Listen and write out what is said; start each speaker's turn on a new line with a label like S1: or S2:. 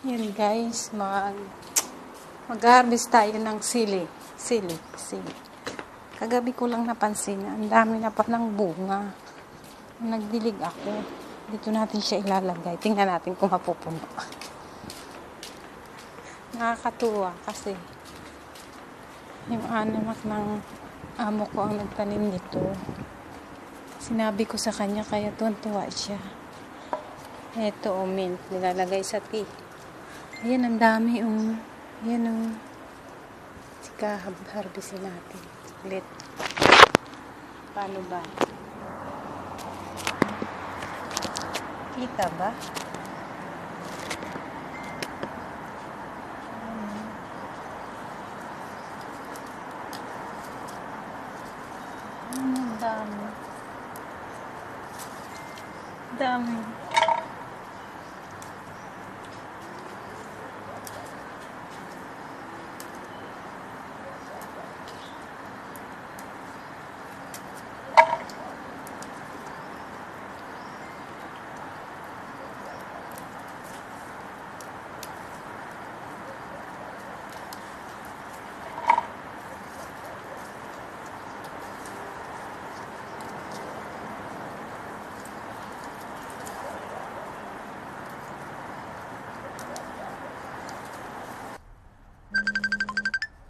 S1: Yan guys, mag-harvest tayo ng sili. Kagabi ko lang napansin, ang dami na palang bunga. Nagdilig ako. Dito natin siya ilalagay. Tingnan natin kung mapupuno. Nakakatuwa kasi yung anak ng amo ko ang nagtanim nito. Sinabi ko sa kanya, kaya tuwan-tuwa siya. Ito mint, nilalagay sa tea. Ayan, ang dami Ayan Sika, harvestin natin. Ulit. Paano ba? Kita ba? Ang dami.